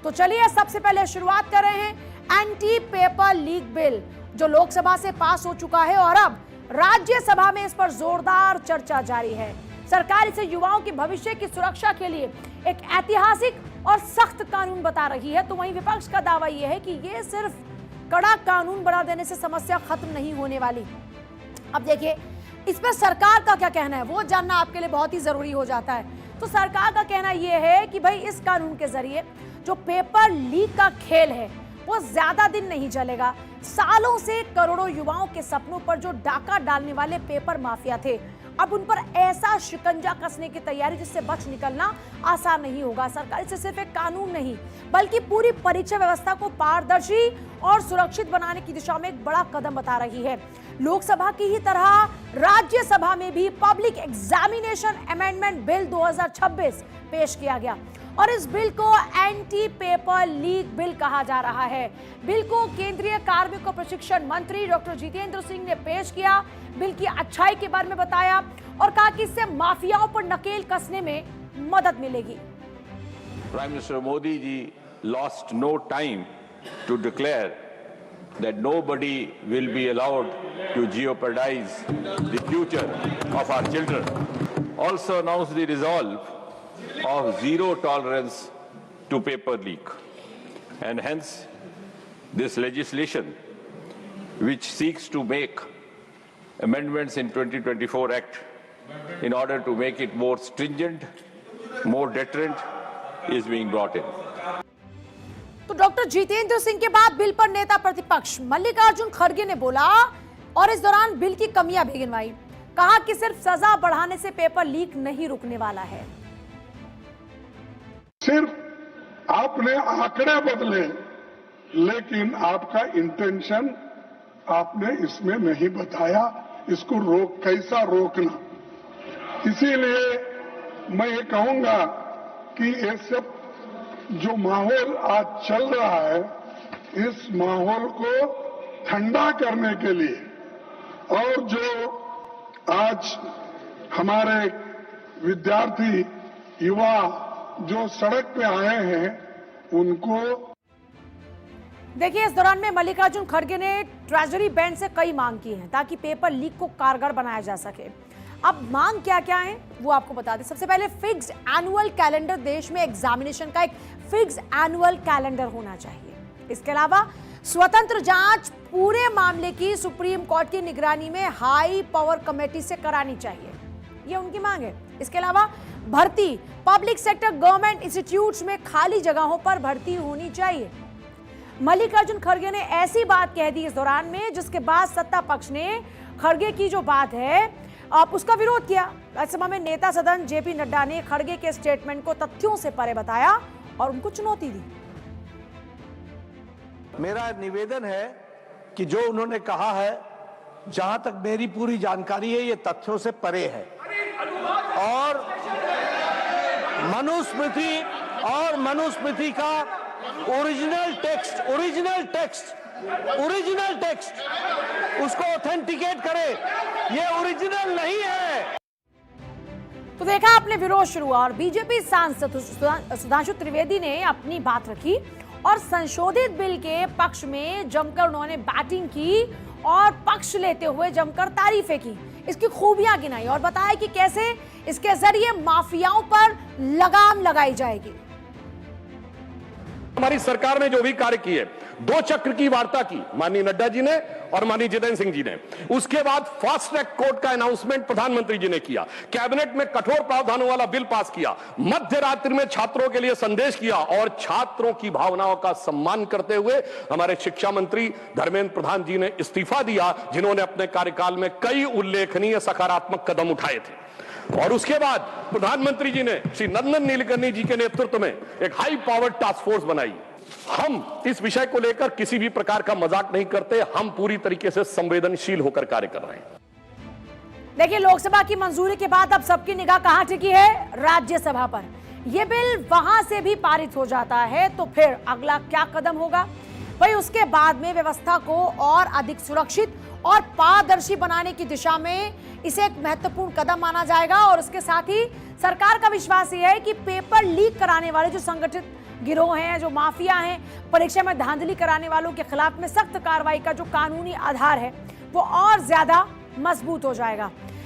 तो चलिए सबसे पहले शुरुआत कर रहे हैं एंटी पेपर लीक बिल, जो लोकसभा से पास हो चुका है और अब राज्यसभा में इस पर जोरदार चर्चा जारी है। सरकार इसे युवाओं के भविष्य की सुरक्षा के लिए एक ऐतिहासिक और सख्त कानून बता रही है, तो वहीं विपक्ष का दावा यह है कि यह सिर्फ कड़ा कानून बना देने से समस्या खत्म नहीं होने वाली। अब देखिए, इस पर सरकार का क्या कहना है वो जानना आपके लिए बहुत ही जरूरी हो जाता है। तो सरकार का कहना यह है कि भाई इस कानून के जरिए जो पेपर लीक का खेल है वो ज्यादा दिन नहीं चलेगा। सालों से करोड़ों युवाओं के सपनों पर जो डाका डालने वाले पेपर माफिया थे, अब उन पर ऐसा शिकंजा कसने की तैयारी जिससे बच निकलना आसान नहीं होगा। सरकार इसे सिर्फ एक कानून नहीं बल्कि पूरी परीक्षा व्यवस्था को पारदर्शी और सुरक्षित बनाने की दिशा में एक बड़ा कदम बता रही है। लोकसभा की ही तरह राज्यसभा में भी पब्लिक एग्जामिनेशन अमेंडमेंट बिल 2026 पेश किया गया और इस बिल को एंटी पेपर लीक बिल कहा जा रहा है। बिल को केंद्रीय कार्मिक और प्रशिक्षण मंत्री डॉक्टर जितेंद्र सिंह ने पेश किया। बिल की अच्छाई के बारे में बताया और कहा कि इससे माफियाओं पर नकेल कसने में मदद मिलेगी। Prime Minister Modi ji lost no time to declare that nobody will be allowed to jeopardize the future of our children. Also announced the resolve of zero tolerance to paper leak, and hence this legislation, which seeks to make amendments in 2024 Act in order to make it more stringent, more deterrent, is being brought in. तो doctor Jitendra Singh के बाद bill पर नेता प्रतिपक्ष मल्लिकार्जुन खड़गे ने बोला और इस दौरान बिल की कमियां भी गिनवाई। कहा कि सिर्फ सजा बढ़ाने से पेपर लीक नहीं रुकने वाला है। सिर्फ आपने आंकड़े बदले, लेकिन आपका इंटेंशन आपने इसमें नहीं बताया, इसको कैसा रोकना। इसीलिए मैं ये कहूंगा कि ये सब जो माहौल आज चल रहा है, इस माहौल को ठंडा करने के लिए और जो आज हमारे विद्यार्थी युवा जो सड़क पे आए हैं उनको देखिए, इस दौरान में मल्लिकार्जुन खड़गे ने ट्रेजरी बैंड से कई मांग की है ताकि पेपर लीक को कारगर बनाया जा सके। अब मांग क्या क्या है वो आपको बता दें। सबसे पहले फिक्स्ड एनुअल कैलेंडर, देश में एग्जामिनेशन का एक फिक्स्ड एनुअल कैलेंडर होना चाहिए। इसके अलावा स्वतंत्र जांच पूरे मामले की सुप्रीम कोर्ट की निगरानी में हाई पावर कमेटी से करानी चाहिए, ये उनकी मांग है। इसके अलावा भर्ती पब्लिक सेक्टर गवर्नमेंट इंस्टीट्यूट्स में खाली जगहों पर भर्ती होनी चाहिए। मल्लिकार्जुन खड़गे ने ऐसी बात कह दी इस दौरान में जिसके बाद सत्ता पक्ष ने खड़गे की जो बात है आप उसका विरोध किया। राज्यसभा में नेता सदन जेपी नड्डा ने खड़गे के स्टेटमेंट को तथ्यों से परे बताया और उनको चुनौती दी। मेरा निवेदन है कि जो उन्होंने कहा है, जहां तक मेरी पूरी जानकारी है, ये तथ्यों से परे है और मनुस्मृति का ओरिजिनल टेक्स्ट उसको ऑथेंटिकेट करे, ये ओरिजिनल नहीं है। तो देखा आपने, विरोध शुरू हुआ और बीजेपी सांसद सुधांशु त्रिवेदी ने अपनी बात रखी और संशोधित बिल के पक्ष में जमकर उन्होंने बैटिंग की और पक्ष लेते हुए जमकर तारीफें की, इसकी खूबियां गिनाई और बताया कि कैसे इसके जरिए माफियाओं पर लगाम लगाई जाएगी। हमारी सरकार ने जो भी कार्य किए, 2 चक्र की वार्ता की माननीय नड्डा जी ने और माननीय जितेंद्र सिंह जी ने। उसके बाद फास्ट ट्रैक कोर्ट का अनाउंसमेंट प्रधानमंत्री जी ने किया, कैबिनेट में कठोर प्रावधानों वाला बिल पास किया, मध्य रात्रि में छात्रों के लिए संदेश किया और छात्रों की भावनाओं का सम्मान करते हुए हमारे शिक्षा मंत्री धर्मेंद्र प्रधान जी ने इस्तीफा दिया, जिन्होंने अपने कार्यकाल में कई उल्लेखनीय सकारात्मक कदम उठाए थे। और उसके बाद प्रधानमंत्री जी ने श्री नंदन नीलकर्णी जी के नेतृत्व में एक हाई पावर टास्क फोर्स बनाई। हम इस विषय को लेकर किसी भी प्रकार का मजाक नहीं करते, हम पूरी तरीके से संवेदनशील होकर कार्य कर रहे हैं। देखिए, लोकसभा की मंजूरी के बाद अब सबकी निगाह कहां टिकी है? राज्यसभा पर। यह बिल वहां से भी पारित हो जाता है तो फिर अगला क्या कदम होगा? भाई उसके बाद में व्यवस्था को और अधिक सुरक्षित और पारदर्शी बनाने की दिशा में इसे एक महत्वपूर्ण कदम माना जाएगा और उसके साथ ही सरकार का विश्वास यह है कि पेपर लीक कराने वाले जो संगठित गिरोह हैं, जो माफिया हैं, परीक्षा में धांधली कराने वालों के खिलाफ में सख्त कार्रवाई का जो कानूनी आधार है वो और ज्यादा मजबूत हो जाएगा।